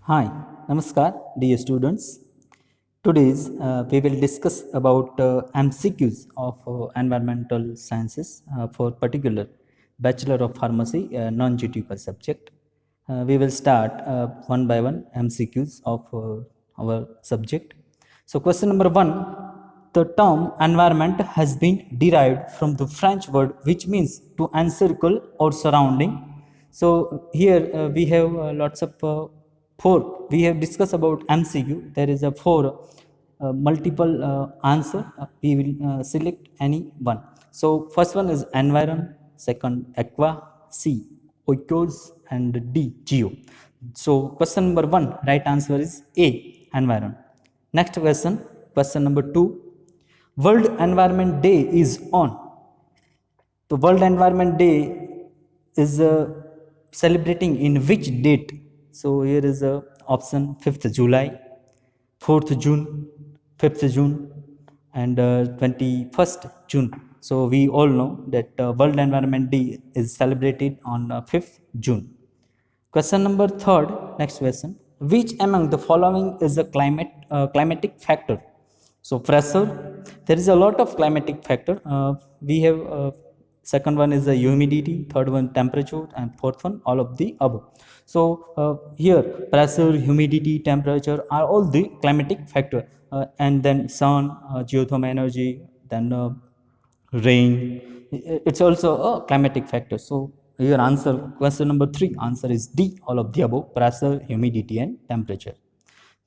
Hi, Namaskar, dear students. Today's we will discuss about MCQs of environmental sciences for particular Bachelor of Pharmacy non-GTQA subject. We will start one by one MCQs of our subject. So, question number one: the term environment has been derived from the French word which means to encircle or surrounding. So here we have lots of four. We have discussed about MCQ. There is a four multiple answer. We will select any one. So first one is environ, second aqua, C oikos, and D geo. So question number one, right answer is A environ. Next question, question number two. World Environment Day is on. The World Environment Day is celebrating in which date? So here is a option 5th July, 4th June, 5th June, and 21st June. So we all know that World Environment Day is celebrated on 5th June. Question number third, next question. Which among the following is a climatic factor? So pressure, there is a lot of climatic factor. We have second one is the humidity, third one temperature, and fourth one all of the above. So here pressure, humidity, temperature are all the climatic factor, and then sun, geothermal energy, then rain, it's also a climatic factor. So your answer, question number 3, answer is D, all of the above: pressure, humidity, and temperature.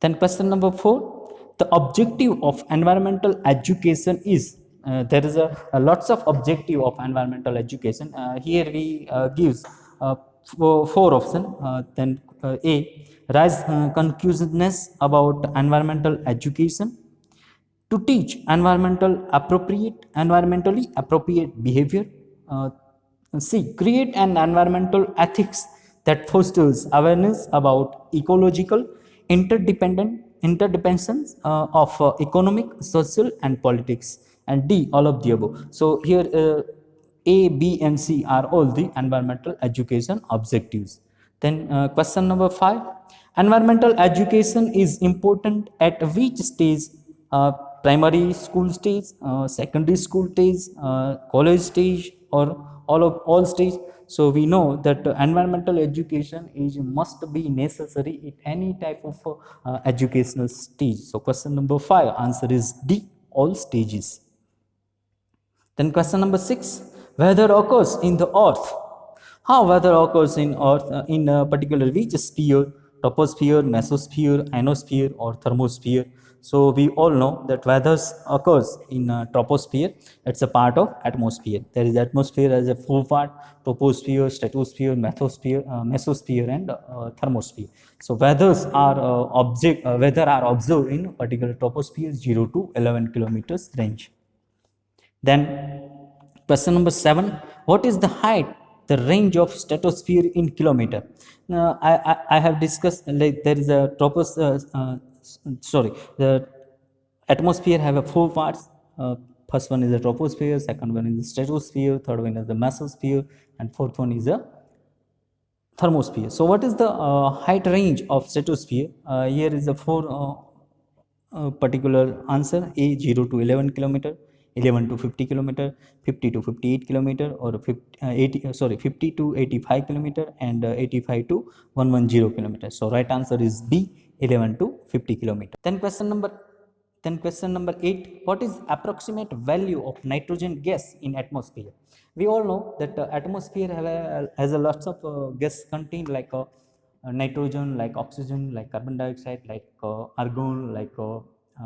Then question number 4, the objective of environmental education is, there is a lots of objective of environmental education. Here we gives four option. Then A, raise consciousness about environmental education, to teach environmentally appropriate behavior. C, create an environmental ethics that fosters awareness about ecological interdependence of economic, social, and politics. And D, all of the above. So here A, B, and C are all the environmental education objectives. Then question number 5, environmental education is important at which stage? Primary school stage, secondary school stage, college stage, or all stage. So we know that environmental education is must be necessary at any type of educational stage. So question number 5, answer is D, all stages. Then question number 6, weather occurs in the earth. How weather occurs in earth, in a particular which sphere? Troposphere, mesosphere, ionosphere, or thermosphere? So we all know that weather occurs in troposphere. It's a part of atmosphere. There is atmosphere as a four part: troposphere, stratosphere, mesosphere, and thermosphere. So weathers are weather are observed in particular troposphere 0 to 11 kilometers range. Then question number 7, what is the height, the range of stratosphere in kilometer? Now, I have discussed, like there is a the atmosphere have a four parts. First one is the troposphere, second one is the stratosphere, third one is the mesosphere, and fourth one is the thermosphere. So what is the height range of stratosphere? Here is the four particular answer: A, 0 to 11 kilometer, 11 to 50 kilometer, 50 to 58 kilometer, or 50 to 85 kilometer, and 85 to 110 kilometer. So right answer is B, 11 to 50 kilometer. Then question number 8, what is approximate value of nitrogen gas in atmosphere? We all know that atmosphere has a lots of gas contained, like nitrogen, like oxygen, like carbon dioxide, like argon, like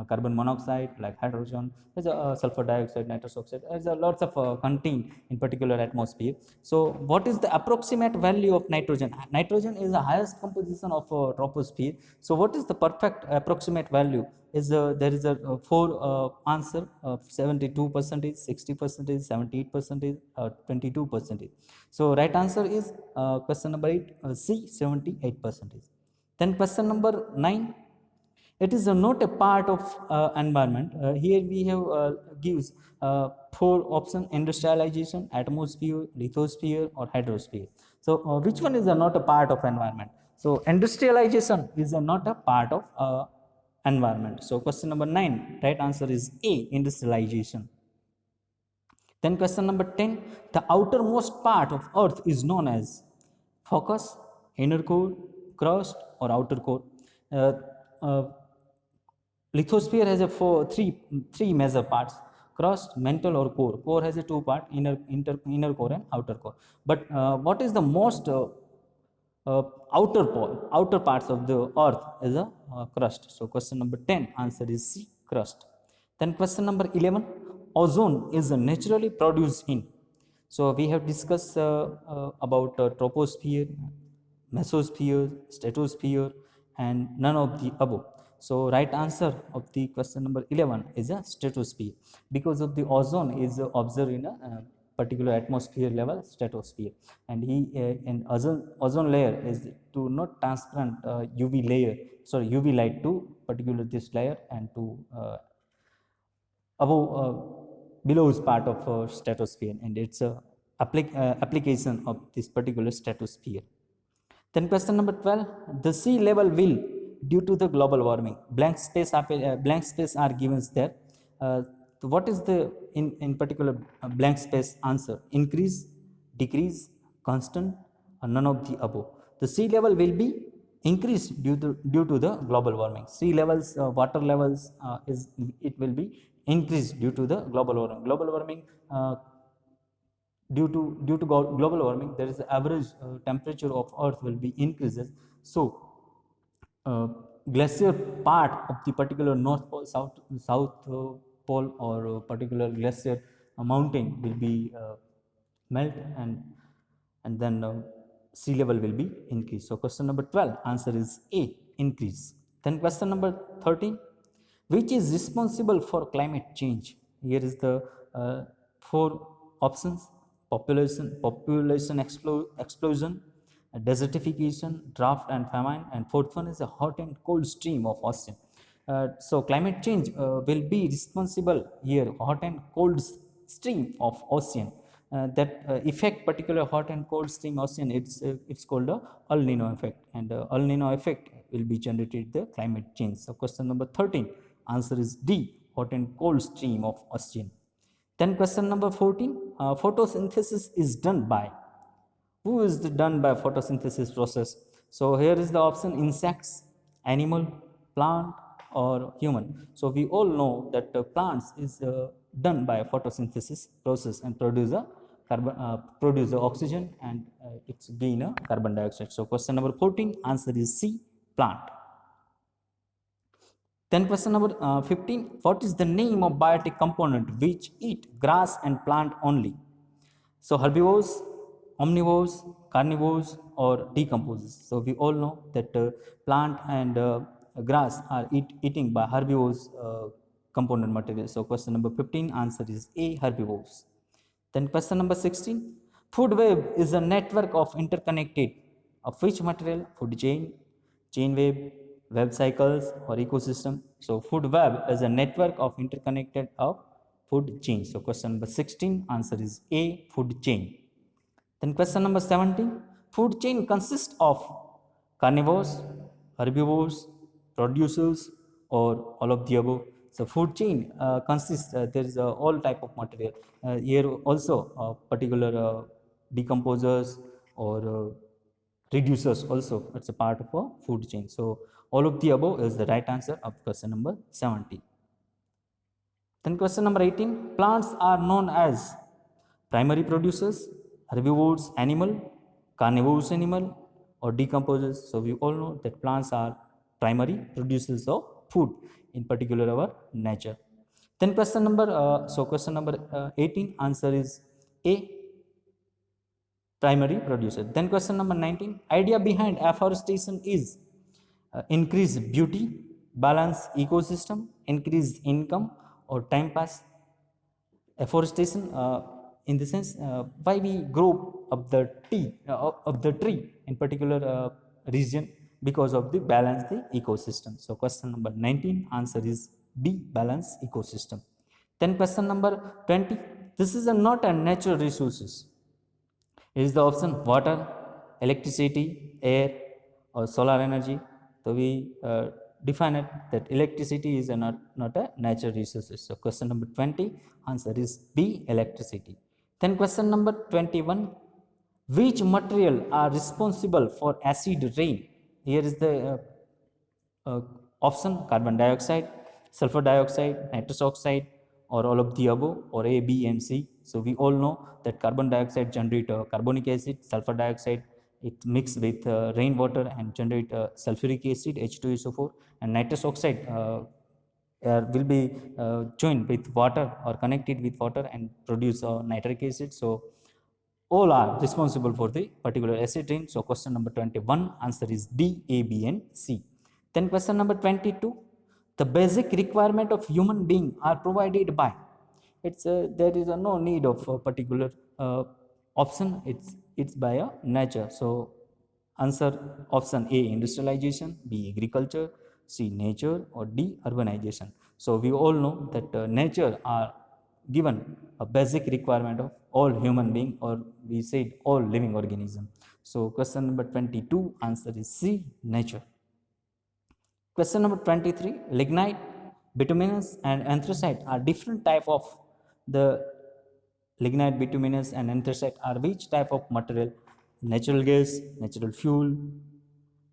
carbon monoxide, like hydrogen. There's a sulfur dioxide, nitrous oxide. There's a lots of contained in particular atmosphere. So what is the approximate value of nitrogen? Nitrogen is the highest composition of troposphere. So what is the perfect approximate value? Is there is a four answer: 72 percentage, 60 percentage, 78 percentage, 22 percentage. So right answer is question number 8, C, 78 percentage. Then question number 9, it is not a part of environment. Here we have gives four option: industrialization, atmosphere, lithosphere, or hydrosphere. So which one is not a part of environment? So industrialization is not a part of environment. So question number 9, right answer is A, industrialization. Then question number 10, the outermost part of earth is known as focus, inner core, crust or outer core. Uh, uh, Lithosphere has a three major parts: crust, mantle, or core. Core has a two part: inner core and outer core. But what is the most uh, outer parts of the earth is a crust. So question number 10 answer is C, crust. Then question number 11, ozone is naturally produced in. So we have discussed about troposphere, mesosphere, stratosphere, and none of the above. So right answer of the question number 11 is a stratosphere, because of the ozone is observed in a particular atmosphere level, stratosphere, and and ozone layer is to not transparent UV layer, sorry UV light to particular this layer and to above below is part of stratosphere, and it's a application of this particular stratosphere. Then question number 12, the sea level will, due to the global warming, blank space are given there. So what is the in particular blank space answer? Increase, decrease, constant, or none of the above? The sea level will be increased due to the global warming. Sea levels, water levels is it will be increased due to the global warming. Global warming due to global warming, there is the average temperature of earth will be increases. So uh, glacier part of the particular north pole, south pole, or particular glacier mountain will be melt, and then sea level will be increased. So question number 12 answer is A, increase. Then question number 13, which is responsible for climate change? Here is the four options: population explosion, desertification, drought and famine, and fourth one is a hot and cold stream of ocean. So climate change will be responsible here, hot and cold stream of ocean that affect particular hot and cold stream ocean. It's called a El Nino effect, and El Nino effect will be generated the climate change. So question number 13 answer is D, hot and cold stream of ocean. Then question number 14, photosynthesis is done by. Who is done by photosynthesis process? So here is the option: insects, animal, plant, or human. So we all know that plants is done by photosynthesis process and produce the oxygen, and it's gain a carbon dioxide. So question number 14 answer is C, plant. Then question number 15, what is the name of biotic component which eat grass and plant only? So herbivores, omnivores, carnivores, or decomposers. So we all know that plant and grass are eating by herbivores component material. So question number 15 answer is A, herbivores. Then question number 16, food web is a network of interconnected of which material? Food chain web, web cycles, or ecosystem. So food web is a network of interconnected of food chain. So question number 16 answer is A, food chain. Then question number 17, food chain consists of carnivores, herbivores, producers, or all of the above. So food chain consists, there is all type of material. Here also particular decomposers or reducers also, it's a part of a food chain. So all of the above is the right answer of question number 17. Then question number 18, plants are known as primary producers, herbivores animal, carnivores animal, or decomposers. So we all know that plants are primary producers of food, in particular our nature. Then question number 18 answer is A, primary producer. Then question number 19, idea behind afforestation is increase beauty, balance ecosystem, increase income, or time pass. Afforestation in the sense why we grow of the tree in particular region, because of the balance the ecosystem. So question number 19 answer is B, balance ecosystem. Then question number 20, this is not a natural resources. It is the option water, electricity, air, or solar energy. So we define it that electricity is not a natural resource. So question number 20 answer is B, electricity. Then question number 21, which material are responsible for acid rain? Here is the uh, option: carbon dioxide, sulfur dioxide, nitrous oxide, or all of the above, or A, B, and C. So we all know that carbon dioxide generate carbonic acid, sulfur dioxide it mix with rainwater and generate sulfuric acid H2SO4, and nitrous oxide will be joined with water or connected with water and produce nitric acid. So all are responsible for the particular acid rain. So question number 21 answer is D, A, B, and C. Then question number 22, the basic requirement of human being are provided by. There is no need of a particular option. It's by a nature. So answer option A, industrialization, B, agriculture, C, nature, or D, urbanization. So we all know that nature are given a basic requirement of all human being, or we said all living organism. So question number 22 answer is C, nature. Question number 23, lignite, bituminous, and anthracite are different type of the lignite, bituminous, and anthracite are which type of material? Natural gas, natural fuel,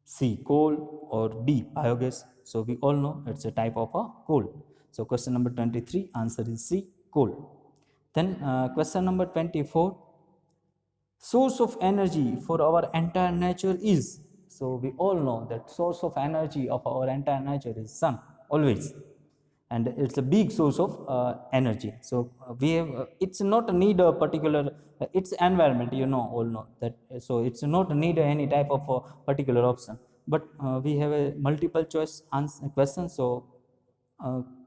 C, coal, or D, biogas. So we all know it's a type of a coal. So question number 23 answer is C, coal. Then question number 24, source of energy for our entire nature is. So we all know that source of energy of our entire nature is sun always, and it's a big source of energy. So we have it's not a need a particular it's environment, you know, all know that. So it's not need any type of particular option, but we have a multiple choice answer question. So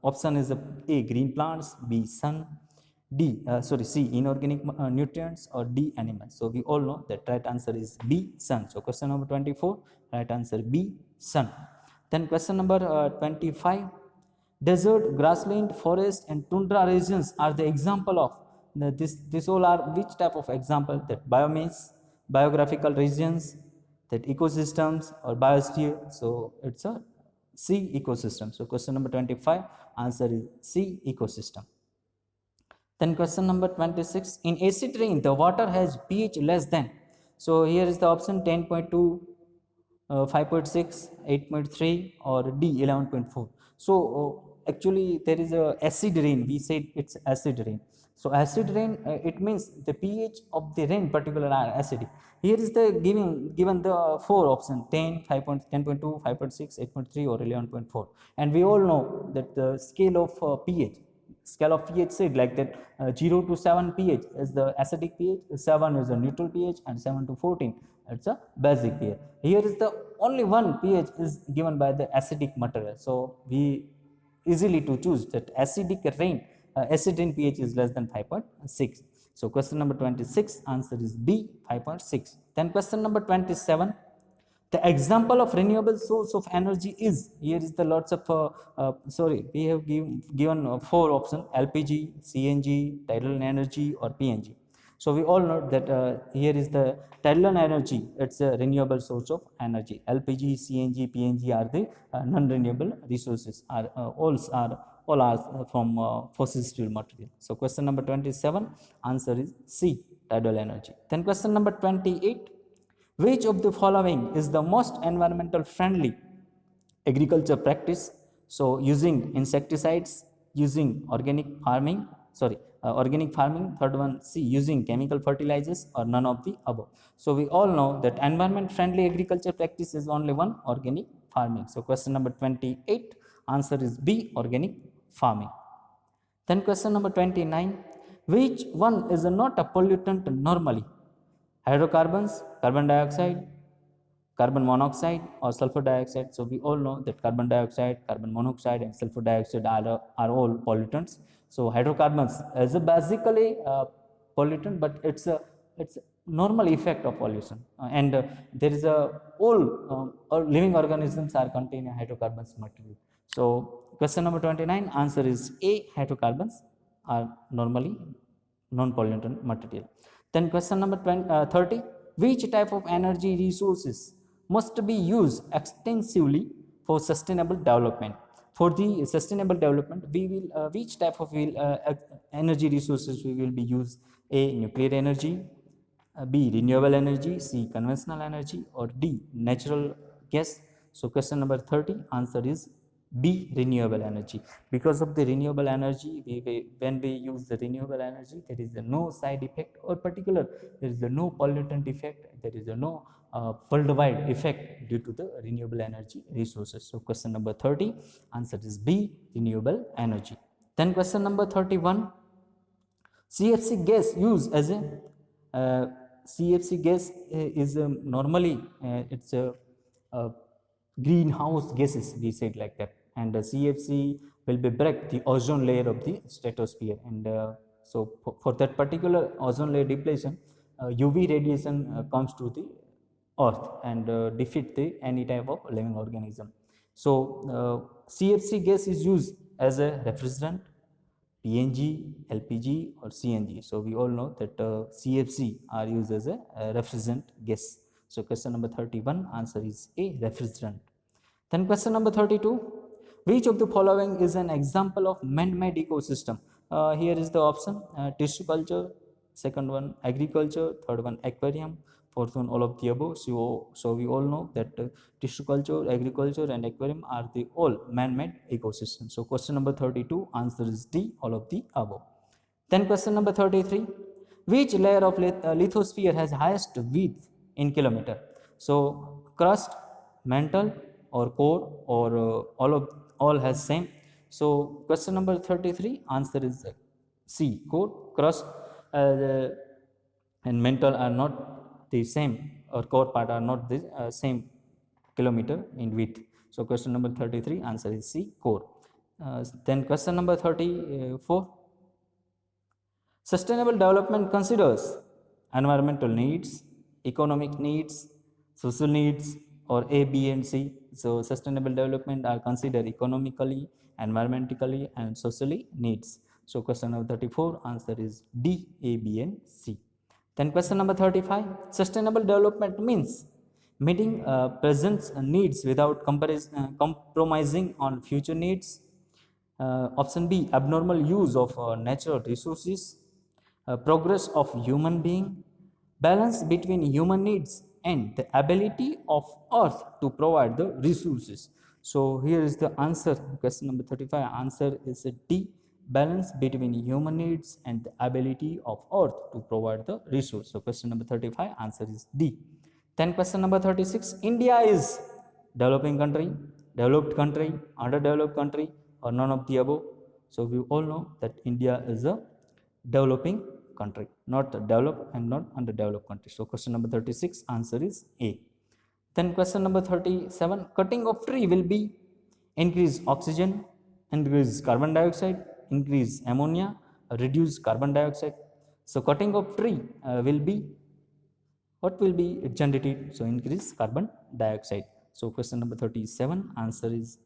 option is A, green plants, B, sun, C, inorganic nutrients, or D, animals. So we all know that right answer is B, sun. So question number 24, right answer B, sun. Then question number 25, desert, grassland, forest, and tundra regions are the example of this all are which type of example? That biomass, biographical regions, that ecosystems, or biosphere. So it's a C, ecosystem. So question number 25 answer is C, ecosystem. Then question number 26, in acid rain the water has pH less than. So here is the option 10.2, 5.6, 8.3, or D, 11.4. So actually there is a acid rain, we said it's acid rain. So acid rain it means the pH of the rain particular are acidic. Here is the given the four option 10, 5.10.2, 5.6, 8.3, or 11.4. And we all know that the scale of pH, scale of pH said like that 0 to 7 pH is the acidic pH, 7 is a neutral pH, and 7 to 14 it's a basic pH. Here is the only one pH is given by the acidic material. So we easily to choose that acidic rain, acid rain pH is less than 5.6. So question number 26 answer is B, 5.6. Then question number 27, the example of renewable source of energy is. Here is the lots of we have given four options: LPG, CNG, tidal energy, or PNG. So we all know that here is the tidal energy, it's a renewable source of energy. LPG, CNG, PNG are the non-renewable resources, are all are from fossil fuel material. So question number 27 answer is C, tidal energy. Then question number 28, which of the following is the most environmental friendly agriculture practice? So using insecticides, using organic farming. Third one, C, using chemical fertilizers, or none of the above. So we all know that environment friendly agriculture practice is only one, organic farming. So question number 28 answer is B, organic farming. Then question number 29, which one is not a pollutant normally? Hydrocarbons, carbon dioxide, carbon monoxide, or sulfur dioxide. So we all know that carbon dioxide, carbon monoxide, and sulfur dioxide are all pollutants. So hydrocarbons is a basically pollutant, but it's a normal effect of pollution, and there is all living organisms are containing hydrocarbons material. So question number 29 answer is A, hydrocarbons are normally non-pollutant material. Then question number 30, which type of energy resources must be used extensively for sustainable development. For the sustainable development, we will which type of energy resources we will be use? A, nuclear energy, B, renewable energy, C, conventional energy, or D, natural gas. So question number 30 answer is B, renewable energy. Because of the renewable energy, when we use the renewable energy, there is no side effect or particular, there is no pollutant effect, there is no worldwide effect due to the renewable energy resources. So question number 30 answer is B, renewable energy. Then question number 31, CFC gas used as a CFC gas is normally it's a greenhouse gases, we said like that, and the CFC will be break the ozone layer of the stratosphere, and so for that particular ozone layer depletion, UV radiation comes to the earth and defeat the any type of living organism. So CFC gas is used as a refrigerant, PNG, LPG, or CNG. So we all know that CFC are used as a refrigerant gas. So question number 31 answer is A, refrigerant. Then question number 32, which of the following is an example of man-made ecosystem? Here is the option, tissue culture, second one agriculture, third one aquarium, fourth one all of the above. So we all know that tissue culture, agriculture and aquarium are the all man-made ecosystems. So question number 32 answer is D, all of the above. Then question number 33, which layer of lithosphere has highest width in kilometer? So crust, mantle, or core, or all has same. So question number 33 answer is C, core. Crust and mantle are not the same, or core part are not the same kilometer in width. So question number 33 answer is C, core. Then question number 34, sustainable development considers environmental needs, economic needs, social needs, or A, B, and C. So sustainable development are considered economically, environmentally, and socially needs. So question number 34 answer is D, A, B, and C. Then question number 35, sustainable development means meeting present needs without compromising on future needs. Option B, abnormal use of natural resources, progress of human being, balance between human needs and the ability of earth to provide the resources. So here is the answer, question number 35 answer is D, balance between human needs and the ability of earth to provide the resource. So question number 35 answer is D. Then question number 36, India is developing country, developed country, underdeveloped country, or none of the above? So we all know that India is a developing country, not developed and not underdeveloped country. So question number 36 answer is A. Then question number 37, cutting of tree will be increase oxygen, increase carbon dioxide, increase ammonia, reduce carbon dioxide. So cutting of tree will be, what will be generated? So increase carbon dioxide. So question number 37 answer is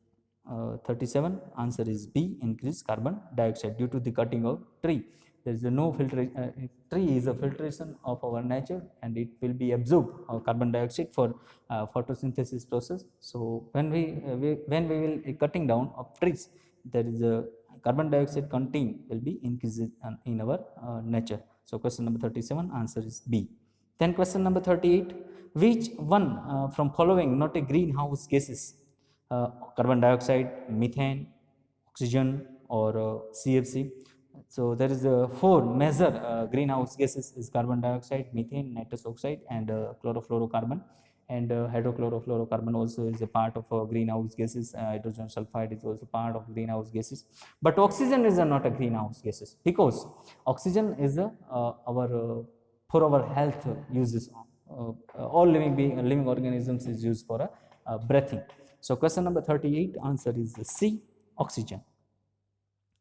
37 answer is B, increase carbon dioxide due to the cutting of tree. There is no filtration. Tree is a filtration of our nature, and it will be absorb carbon dioxide for photosynthesis process. So when we will cutting down of trees, there is a carbon dioxide content will be increased in our nature. So question number 37 answer is B. Then question number 38, which one from following not a greenhouse gases? Carbon dioxide, methane, oxygen, or CFC. So there is four major greenhouse gases is carbon dioxide, methane, nitrous oxide, and chlorofluorocarbon. And hydrochlorofluorocarbon also is a part of greenhouse gases. Hydrogen sulfide is also part of greenhouse gases. But oxygen is not a greenhouse gases, because oxygen is our for our health uses. All living organisms is used for breathing. So question number 38 answer is C, oxygen.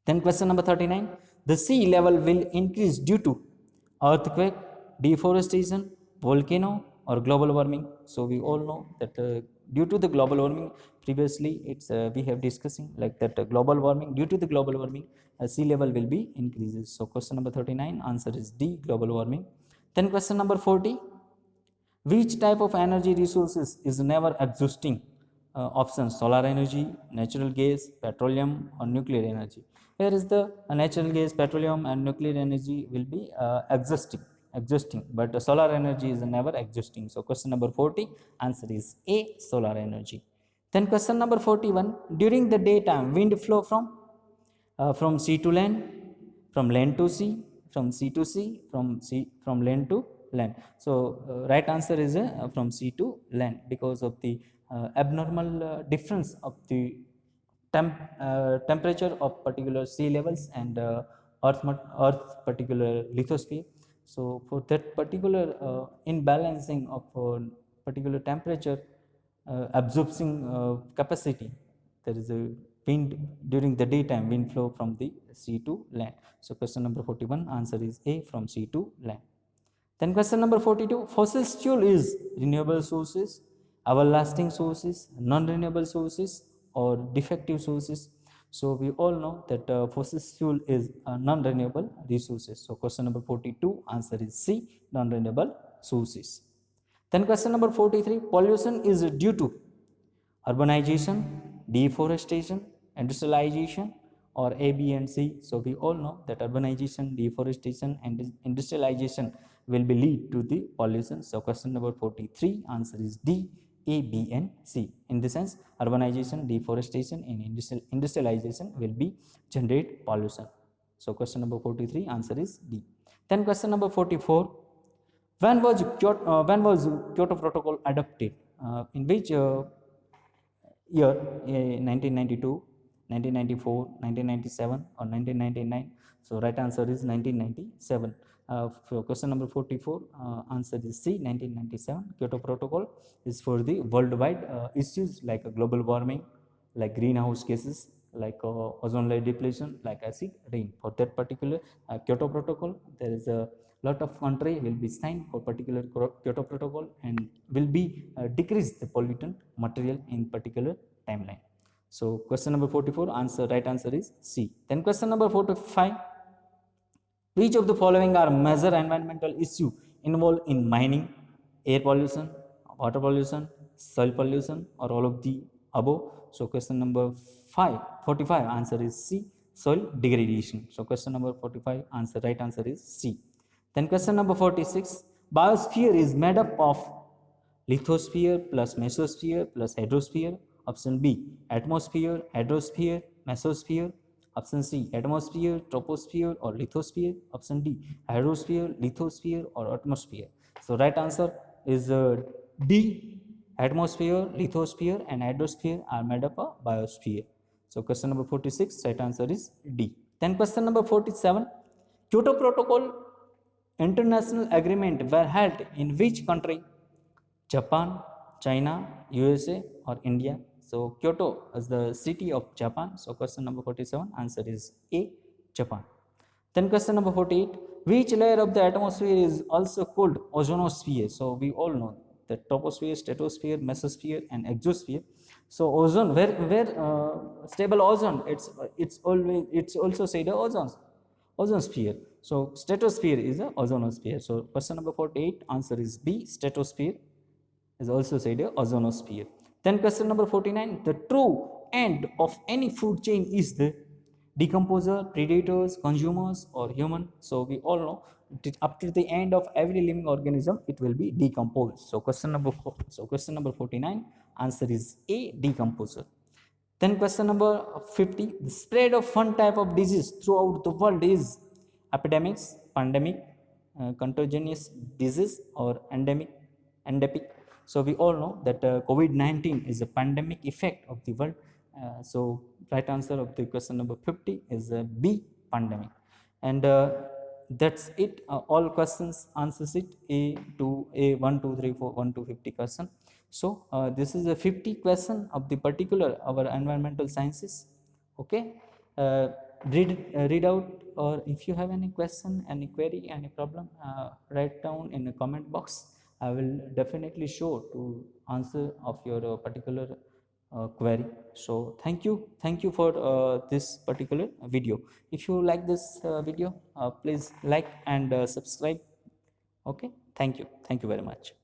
Then question number 39, the sea level will increase due to earthquake, deforestation, volcano, or global warming. So we all know that due to the global warming, previously it's we have discussing like that global warming, due to the global warming, sea level will be increases. So question number 39 answer is D, global warming. Then question number 40, Which type of energy resources is never exhausting? Options: solar energy, natural gas, petroleum, or nuclear energy. Here is the natural gas, petroleum, and nuclear energy will be existing, but solar energy is never existing. So question number 40, answer is A, solar energy. Then question number 41, during the daytime, wind flow from sea to land, from land to sea, from sea to sea, from land to land. So right answer is from sea to land, because of the abnormal difference of the temperature of particular sea levels and earth particular lithosphere. So for that particular imbalancing of particular temperature absorbing capacity, there is a wind during the daytime, wind flow from the sea to land. So question number 41, answer is A, from sea to land. Then question number 42, fossil fuel is renewable sources, everlasting sources, non-renewable sources, or defective sources. So we all know that fossil fuel is non-renewable resources. So question number 42, answer is C, non-renewable sources. Then question number 43, pollution is due to urbanization, deforestation, industrialization, or A, B, and C. So we all know that urbanization, deforestation, and industrialization will be lead to the pollution. So question number 43, answer is D, A, B, and C. In the sense, urbanization, deforestation, and industrialization will be generate pollution. So question number 43, answer is D. Then question number 44, when was Kyoto Protocol adopted? In which year? 1992, 1994, 1997, or 1999? So right answer is 1997. For question number 44, answer is C, 1997. Kyoto Protocol is for the worldwide issues like global warming, like greenhouse gases, like ozone layer depletion, like acid rain. For that particular Kyoto Protocol, there is a lot of country will be signed for particular Kyoto Protocol and will be decrease the pollutant material in particular timeline. So question number 44, right answer is C. Then question number 45, which of the following are major environmental issues involved in mining? Air pollution, water pollution, soil pollution, or all of the above? So question number 45, answer is C, soil degradation. So question number 45, right answer is C. Then question number 46, biosphere is made up of lithosphere plus mesosphere plus hydrosphere. Option B, atmosphere, hydrosphere, mesosphere. Option C, atmosphere, troposphere, or lithosphere. Option D, hydrosphere, lithosphere, or atmosphere. So right answer is D, atmosphere, lithosphere, and hydrosphere are made up of biosphere. So question number 46, right answer is D. Then question number 47, Kyoto Protocol international agreement were held in which country? Japan, China, USA, or India? So Kyoto is the city of Japan. So question number 47, answer is A, Japan. Then question number 48, which layer of the atmosphere is also called ozonosphere? So we all know the troposphere, stratosphere, mesosphere, and exosphere. So ozone, where stable ozone, it's also said ozone sphere. So stratosphere is a ozonosphere. So question number 48, answer is B, stratosphere is also said a ozonosphere. Then question number 49, the true end of any food chain is the decomposer, predators, consumers, or human. So we all know up to the end of every living organism it will be decomposed. So question number 49, answer is A, decomposer. Then question number 50, the spread of one type of disease throughout the world is epidemics, pandemic, contagious disease, or endemic. So we all know that COVID-19 is a pandemic effect of the world. So right answer of the question number 50 is B, pandemic. And that's it. All questions answers it A to A 1 2 3 4 1 to 50 question. So this is a 50 question of the particular our environmental sciences. Okay. Read out, or if you have any question, any query, any problem, write down in the comment box. I will definitely sure to answer of your particular query. So thank you for this particular video. If you like this video, please like and subscribe. Okay, thank you very much.